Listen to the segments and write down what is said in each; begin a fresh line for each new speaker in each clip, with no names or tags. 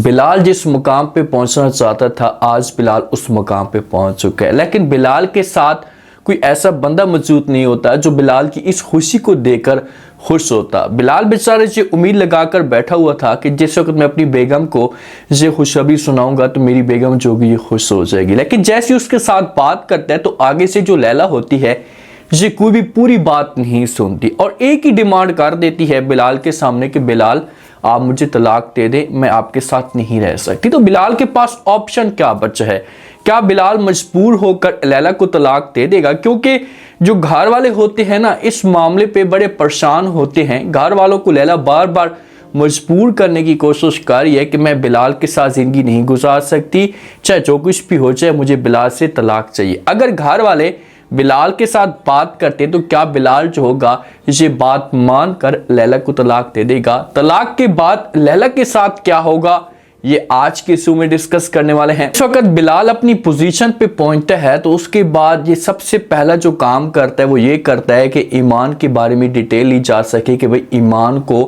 बिलाल जिस मुकाम पे पहुंचना चाहता था, आज बिलाल उस मुकाम पे पहुंच चुका है। लेकिन बिलाल के साथ कोई ऐसा बंदा मौजूद नहीं होता जो बिलाल की इस खुशी को देखकर खुश होता। बिलाल बेचारे ये उम्मीद लगाकर बैठा हुआ था कि जिस वक्त मैं अपनी बेगम को ये खुशखबरी सुनाऊंगा तो मेरी बेगम जो भी खुश हो जाएगी। लेकिन जैसे उसके साथ बात करता है तो आगे से जो लैला होती है ये कोई भी पूरी बात नहीं सुनती और एक ही डिमांड कर देती है बिलाल के सामने कि बिलाल आप मुझे तलाक दे दे, मैं आपके साथ नहीं रह सकती। तो बिलाल के पास ऑप्शन क्या बचा है? क्या बिलाल मजबूर होकर लैला को तलाक दे देगा? क्योंकि जो घर वाले होते हैं ना, इस मामले पे बड़े परेशान होते हैं। घर वालों को लैला बार बार मजबूर करने की कोशिश कर रही है कि मैं बिलाल के साथ ज़िंदगी नहीं गुजार सकती, चाहे जो कुछ भी हो जाए, मुझे बिलाल से तलाक चाहिए। अगर घर वाले बिलाल के साथ बात करते तो क्या बिलाल जो होगा ये बात मानकर लैला को तलाक दे देगा? तलाक के बाद लैला के साथ क्या होगा, ये आज के शो में डिस्कस करने वाले हैं। इस वक्त बिलाल अपनी पोजीशन पे पहुंचता है तो उसके बाद ये सबसे पहला जो काम करता है वो ये करता है कि ईमान के बारे में डिटेल ली जा सके कि भाई ईमान को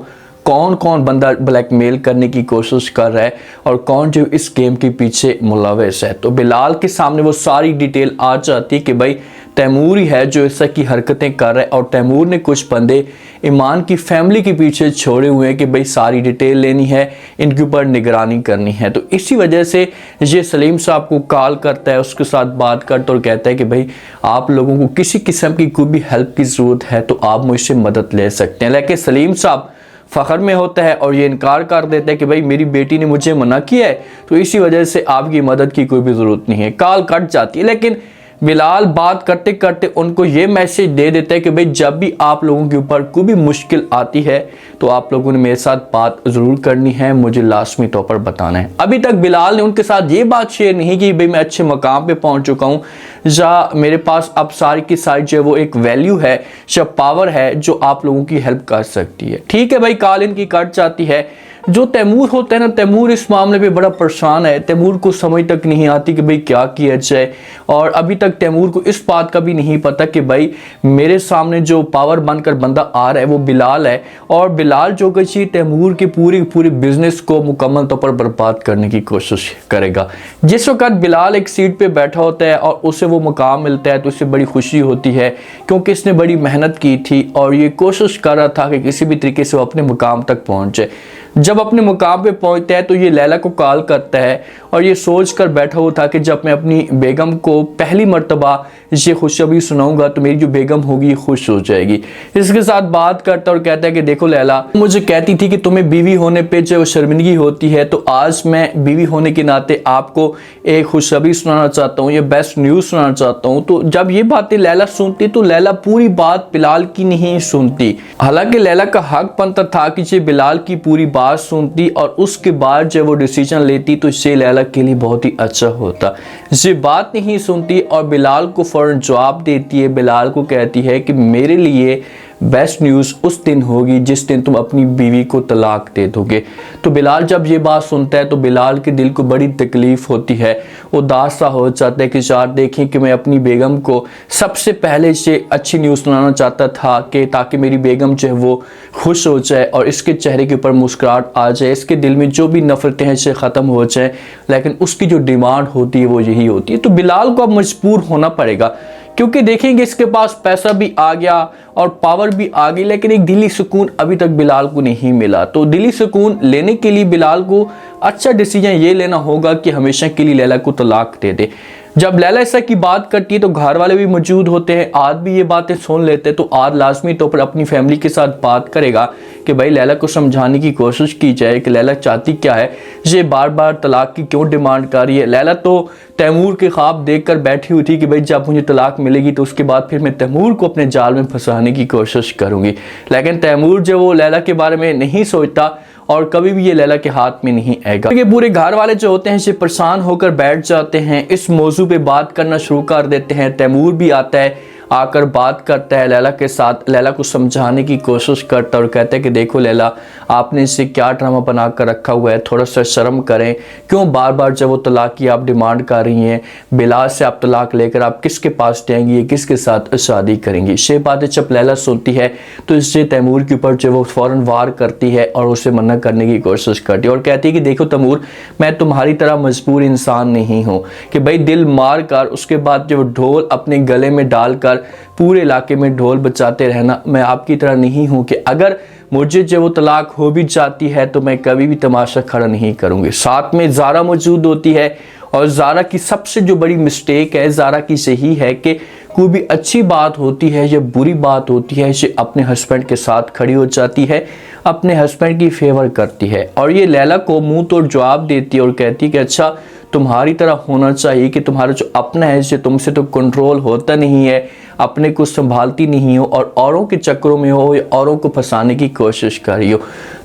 कौन कौन बंदा ब्लैकमेल करने की कोशिश कर रहा है और कौन जो इस गेम के पीछे मुलविस है। तो बिलाल के सामने वो सारी डिटेल आ जाती है कि भाई तैमूर ही है जो ऐसा की हरकतें कर रहा है और तैमूर ने कुछ बंदे ईमान की फैमिली के पीछे छोड़े हुए हैं कि भाई सारी डिटेल लेनी है, इनके ऊपर निगरानी करनी है। तो इसी वजह से ये सलीम साहब को कॉल करता है, उसके साथ बात करता और कहता है कि भाई आप लोगों को किसी किस्म की कोई भी हेल्प की ज़रूरत है तो आप मुझसे मदद ले सकते हैं। लेकिन सलीम साहब फ़ख्र में होता है और ये इनकार कर देता है कि भाई मेरी बेटी ने मुझे मना किया है तो इसी वजह से आपकी मदद की कोई भी ज़रूरत नहीं है। कॉल कट जाती है। लेकिन बिलाल बात करते करते उनको ये मैसेज दे देता है कि भाई जब भी आप लोगों के ऊपर कोई भी मुश्किल आती है तो आप लोगों ने मेरे साथ बात ज़रूर करनी है, मुझे लाजमी तौर पर बताना है। अभी तक बिलाल ने उनके साथ ये बात शेयर नहीं की भाई मैं अच्छे मकाम पे पहुंच चुका हूँ या मेरे पास अब सारी की सारी जो है वो एक वैल्यू है या पावर है जो आप लोगों की हेल्प कर सकती है। ठीक है भाई, कॉल इनकी कट जाती है। जो तैमूर होता है ना, तैमूर इस मामले पे बड़ा परेशान है। तैमूर को समझ तक नहीं आती कि भाई क्या किया जाए और अभी तक तैमूर को इस बात का भी नहीं पता कि भाई मेरे सामने जो पावर बनकर बंदा आ रहा है वो बिलाल है और बिलाल जो कि तैमूर के पूरे बिजनेस को मुकम्मल तौर पर बर्बाद करने की कोशिश करेगा। जिस वक्त बिलाल एक सीट पे बैठा होता है और उसे वो मुकाम मिलता है तो उसे बड़ी खुशी होती है क्योंकि इसने बड़ी मेहनत की थी और ये कोशिश कर रहा था कि किसी भी तरीके से वो अपने मुकाम तक पहुंचे। जब अपने मुकाम पे पहुंचता है तो ये लैला को कॉल करता है और ये सोच कर बैठा हुआ था कि जब मैं अपनी बेगम को पहली मर्तबा ये खुशखबरी सुनाऊंगा तो मेरी जो बेगम होगी खुश हो जाएगी। इसके साथ बात करता और कहता है कि देखो लैला, मुझे कहती थी कि तुम्हें बीवी होने पे जो शर्मिंदगी होती है तो आज मैं बीवी होने के नाते आपको एक खुशखबरी सुनाना चाहता हूँ, ये बेस्ट न्यूज़ सुनाना चाहता हूँ। तो जब ये बातें लैला सुनती तो लैला पूरी बात बिलाल की नहीं सुनती। हालांकि लैला का हक बनता था कि ये बिलाल की पूरी बात सुनती और उसके बाद जब वो डिसीजन लेती तो ये लैला के लिए बहुत ही अच्छा होता। ये बात नहीं सुनती और बिलाल को फौरन जवाब देती है। बिलाल को कहती है कि मेरे लिए बेस्ट न्यूज़ उस दिन होगी जिस दिन तुम अपनी बीवी को तलाक दे दोगे। तो बिलाल जब ये बात सुनता है तो बिलाल के दिल को बड़ी तकलीफ़ होती है, उदास सा हो जाता है कि यार देखें कि मैं अपनी बेगम को सबसे पहले से अच्छी न्यूज़ सुनाना चाहता था कि ताकि मेरी बेगम जो है वो खुश हो जाए और इसके चेहरे के ऊपर मुस्कुराहट आ जाए, इसके दिल में जो भी नफरतें हैं से ख़त्म हो जाए। लेकिन उसकी जो डिमांड होती है वो यही होती है। तो बिलाल को अब मजबूर होना पड़ेगा क्योंकि देखेंगे इसके पास पैसा भी आ गया और पावर भी आ गई, लेकिन एक दिली सुकून अभी तक बिलाल को नहीं मिला। तो दिली सुकून लेने के लिए बिलाल को अच्छा डिसीजन ये लेना होगा कि हमेशा के लिए लैला को तलाक दे दे। जब लैला ऐसा की बात करती है तो घर वाले भी मौजूद होते हैं। आज भी ये बातें सुन लेते हैं तो आज लाजमी तौर पर अपनी फैमिली के साथ बात करेगा कि भाई लैला को समझाने की कोशिश की जाए कि लैला चाहती क्या है, ये बार बार तलाक की क्यों डिमांड कर रही है। लैला तो तैमूर के ख्वाब देखकर बैठी हुई थी कि भाई जब मुझे तलाक मिलेगी तो उसके बाद फिर मैं तैमूर को अपने जाल में फंसाने की कोशिश करूंगी। लेकिन तैमूर जो वो लैला के बारे में नहीं सोचता और कभी भी ये लैला के हाथ में नहीं आएगा। ये पूरे घर वाले जो होते हैं ये परेशान होकर बैठ जाते हैं, इस मौजू पे बात करना शुरू कर देते हैं। तैमूर भी आता है, आकर बात करता है लैला के साथ, लैला को समझाने की कोशिश करता है और कहता है कि देखो लैला, आपने इसे क्या ड्रामा बना कर रखा हुआ है, थोड़ा सा शर्म करें, क्यों बार बार जब वो तलाक की आप डिमांड कर रही हैं, बिलाल से आप तलाक लेकर आप किसके पास जाएंगी, किसके साथ शादी करेंगी। ये बातें जब लैला सुनती है तो इससे तैमूर के ऊपर जो वो फ़ौरन वार करती है और उसे मना करने की कोशिश करती है और कहती है कि देखो तैमूर, मैं तुम्हारी तरह मजबूर इंसान नहीं हूँ कि भाई दिल मार कर उसके बाद जो ढोल अपने गले में डालकर पूरे इलाके में ढोल बजाते रहना, मैं आपकी तरह नहीं हूँ कि अगर मुझे जब वो तलाक हो भी जाती है तो मैं कभी भी तमाशा खड़ा नहीं करूँगी। साथ में ज़ारा मौजूद होती है और ज़ारा की सबसे जो बड़ी मिस्टेक है ज़ारा की सही है कि कोई भी अच्छी बात होती है या बुरी बात होती है इसे अपने हस्बैंड के साथ खड़ी हो जाती है, अपने हस्बैंड की फेवर करती है और ये लैला को मुंह तोड़ जवाब देती है और कहती है कि अच्छा तुम्हारी तरह होना चाहिए कि तुम्हारा जो अपना है जो तुमसे तो कंट्रोल होता नहीं है, अपने को संभालती नहीं हो और औरों के चक्करों में हो या औरों को फंसाने की कोशिश कर रही हो।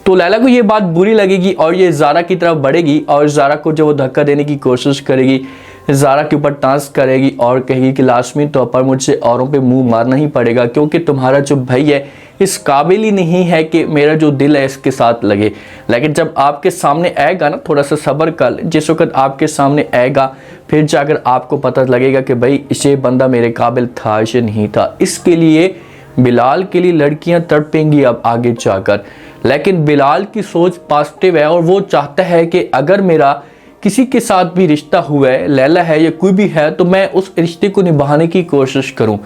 तो लैला को ये बात बुरी लगेगी और ये ज़ारा की तरफ बढ़ेगी और ज़ारा को जब वो धक्का देने की कोशिश करेगी, ज़ारा के ऊपर टांस करेगी और कहेगी कि लाजमी तौर पर मुझे औरों पे मुंह मारना ही पड़ेगा क्योंकि तुम्हारा जो भाई है इस काबिल ही नहीं है कि मेरा जो दिल है इसके साथ लगे। लेकिन जब आपके सामने आएगा ना, थोड़ा सा सब्र कर, जिस वक्त आपके सामने आएगा फिर जाकर आपको पता लगेगा कि भाई ये बंदा मेरे काबिल था, ये नहीं था। इसके लिए बिलाल के लिए लड़कियां तड़पेंगी अब आगे जाकर, लेकिन बिलाल की सोच पॉजिटिव है और वो चाहता है कि अगर मेरा किसी के साथ भी रिश्ता हुआ है, लैला है या कोई भी है, तो मैं उस रिश्ते को निभाने की कोशिश करूं।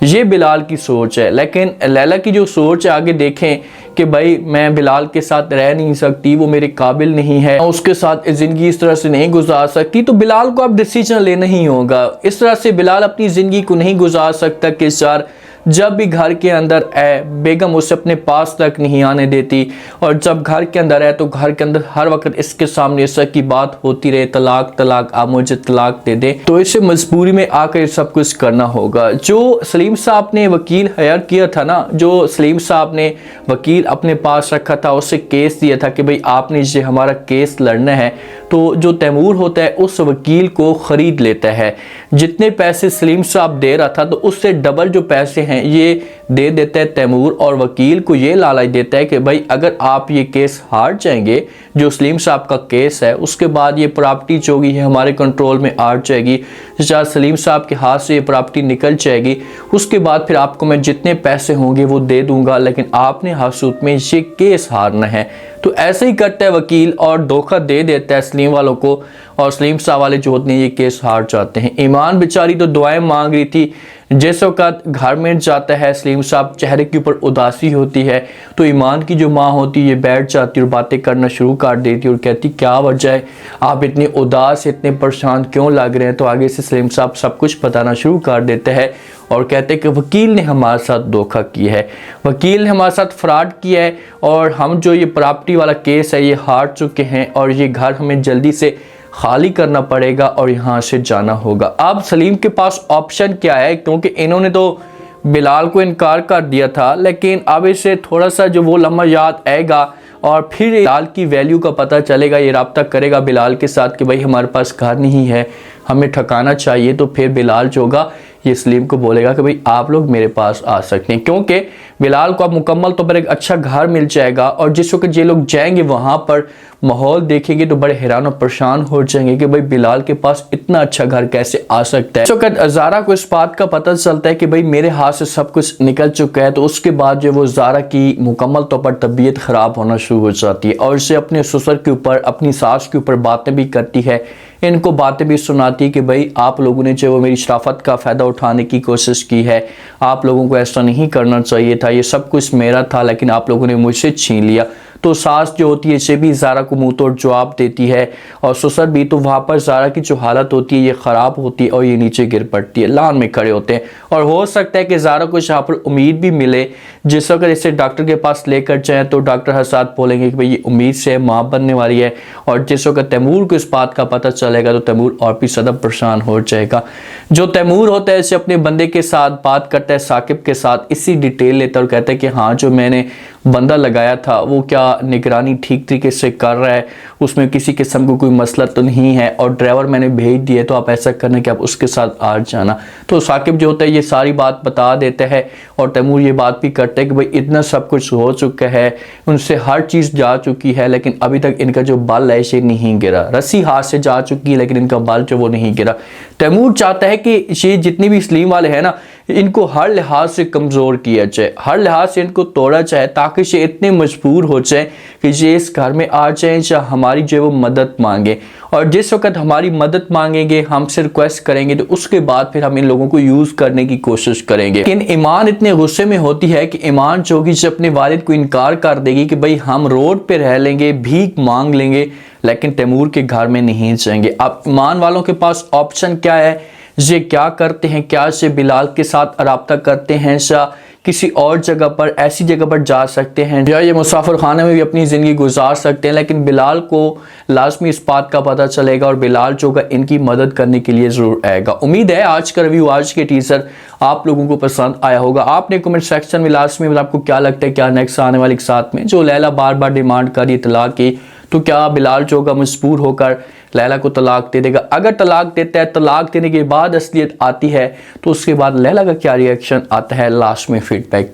ये बिलाल की सोच है। लेकिन लैला की जो सोच है आगे देखें कि भाई मैं बिलाल के साथ रह नहीं सकती, वो मेरे काबिल नहीं है, उसके साथ ज़िंदगी इस तरह से नहीं गुजार सकती, तो बिलाल को अब डिसीजन लेना ही होगा। इस तरह से बिलाल अपनी ज़िंदगी को नहीं गुजार सकता कि यार जब भी घर के अंदर आए बेगम उसे अपने पास तक नहीं आने देती और जब घर के अंदर आए तो घर के अंदर हर वक्त इसके सामने इस की बात होती रहे, तलाक तलाक, आप मुझे तलाक दे दे, तो इसे मजबूरी में आकर सब कुछ करना होगा। जो सलीम साहब ने वकील हायर किया था ना, जो सलीम साहब ने वकील अपने पास रखा था, उससे केस दिया था कि भाई आपने ये हमारा केस लड़ना है, तो जो तैमूर होता है उस वकील को ख़रीद लेता है। जितने पैसे सलीम साहब दे रहा था तो उससे डबल जो पैसे हैं ये दे देता है तैमूर और वकील को ये लालच देता है कि भाई अगर आप ये केस हार जाएंगे, जो सलीम साहब का केस है, उसके बाद ये प्रॉपर्टी जो होगी है हमारे कंट्रोल में आ जाएगी, जहाँ सलीम साहब के हाथ से ये प्रॉपर्टी निकल जाएगी, उसके बाद फिर आपको मैं जितने पैसे होंगे वो दे दूंगा, लेकिन आपने हासूत में ये केस हारना है। तो ऐसे ही करता है वकील और धोखा दे देता है सलीम वालों को और सलीम साहब वाले जो होते हैं ये केस हार जाते हैं। ईमान बेचारी तो दुआएं मांग रही थी, जिस वक्त घर में जाता है सलीम साहब चेहरे के ऊपर उदासी होती है तो ईमान की जो माँ होती है ये बैठ जाती और बातें करना शुरू कर देती और कहती क्या वजह है, आप इतने उदास इतने परेशान क्यों लग रहे हैं। तो आगे से सलीम साहब सब कुछ बताना शुरू कर देते हैं और कहते हैं कि वकील ने हमारे साथ धोखा किया है, वकील ने हमारे साथ फ्रॉड किया है और हम जो ये प्रॉपर्टी वाला केस है ये हार चुके हैं और ये घर हमें जल्दी से खाली करना पड़ेगा और यहाँ से जाना होगा। अब सलीम के पास ऑप्शन क्या है, क्योंकि इन्होंने तो बिलाल को इनकार कर दिया था, लेकिन अब इसे थोड़ा सा जो वो लम्हा याद आएगा और फिर बिलाल की वैल्यू का पता चलेगा, ये रब्ता करेगा बिलाल के साथ कि भाई हमारे पास घर नहीं है, हमें ठकाना चाहिए, तो फिर बिलाल जो होगा ये सलीम को बोलेगा कि भाई आप लोग मेरे पास आ सकते हैं, क्योंकि बिलाल को अब मुकम्मल तौर पर एक अच्छा घर मिल जाएगा और जिस वक्त ये लोग जाएंगे वहाँ पर माहौल देखेंगे तो बड़े हैरान और परेशान हो जाएंगे कि भाई बिलाल के पास इतना अच्छा घर कैसे आ सकता है। इस वक्त ज़ारा को इस बात का पता चलता है कि भाई मेरे हाथ से सब कुछ निकल चुका है, तो उसके बाद जो वो ज़ारा की मुकम्मल तौर पर तबीयत ख़राब होना शुरू हो जाती है और इसे अपने ससुर के ऊपर अपनी सास के ऊपर बातें भी करती है, इनको बातें भी सुनाती है कि भाई आप लोगों ने जो वो मेरी शराफत का फ़ायदा उठाने की कोशिश की है, आप लोगों को ऐसा नहीं करना चाहिए था, ये सब कुछ मेरा था लेकिन आप लोगों ने मुझसे छीन लिया। तो सास जो होती है इसे भी ज़ारा को मुंह तोड़ जवाब देती है और ससुर भी। तो वहाँ पर ज़ारा की जो हालत होती है ये ख़राब होती है और ये नीचे गिर पड़ती है, लान में खड़े होते हैं और हो सकता है कि ज़ारा को यहाँ पर उम्मीद भी मिले, जिस वक्त इसे डॉक्टर के पास लेकर जाएँ तो डॉक्टर हर साथ बोलेंगे कि भाई ये उम्मीद से माँ बनने वाली है, और जिस वक्त तैमूर को इस बात का पता चलेगा तो तैमूर और भी ज़्यादा परेशान हो जाएगा। जो तैमूर होता है इसे अपने बंदे के साथ बात करता है, साकिब के साथ, इसी डिटेल लेता है और कहता है कि हाँ जो मैंने बंदा लगाया था वो क्या निगरानी ठीक तरीके से कर रहा है, उसमें किसी किस्म को कोई मसला तो नहीं है, और ड्राइवर मैंने भेज दिए तो आप ऐसा करना कि आप उसके साथ आ जाना। तो साकिब जो होता है ये सारी बात बता देता है और तैमूर ये बात भी करता है कि भाई इतना सब कुछ हो चुका है, उनसे हर चीज़ जा चुकी है, लेकिन अभी तक इनका जो बाल है ये नहीं गिरा। रस्सी हाथ से जा चुकी है लेकिन इनका बाल जो वो नहीं गिरा। तैमूर चाहता है कि ये जितनी भी सलीम वाले हैं ना, इनको हर लिहाज से कमज़ोर किया जाए, हर लिहाज से इनको तोड़ा जाए, ताकि ये इतने मजबूर हो जाए कि ये इस घर में आ जाए या हमारी जो है वो मदद मांगे। और जिस वक्त हमारी मदद मांगेंगे, हमसे रिक्वेस्ट करेंगे, तो उसके बाद फिर हम इन लोगों को यूज़ करने की कोशिश करेंगे। लेकिन ईमान इतने गुस्से में होती है कि ईमान जो कि अपने वालिद को इनकार कर देगी कि भाई हम रोड पे रह लेंगे, भीख मांग लेंगे, लेकिन तैमूर के घर में नहीं जाएंगे। अब ईमान वालों के पास ऑप्शन क्या है, ये क्या करते हैं, क्या से बिलाल के साथ रब्ता करते हैं, या किसी और जगह पर, ऐसी जगह पर जा सकते हैं, या ये मुसाफिर खाने में भी अपनी ज़िंदगी गुजार सकते हैं। लेकिन बिलाल को लाजमी इस बात का पता चलेगा और बिलाल जो है इनकी मदद करने के लिए ज़रूर आएगा। उम्मीद है आज का रिव्यू, आज के टीज़र आप लोगों को पसंद आया होगा। आपने कमेंट सेक्शन में लास्ट में आपको क्या लगता है, क्या नेक्स्ट आने वाले के साथ में, जो लैला बार बार डिमांड कर रही है तलाक की, तो क्या बिलाल जो होगा मजबूर होकर लैला को तलाक दे देगा? अगर तलाक देता है, तलाक देने के बाद असलियत आती है, तो उसके बाद लैला का क्या रिएक्शन आता है, लास्ट में फीडबैक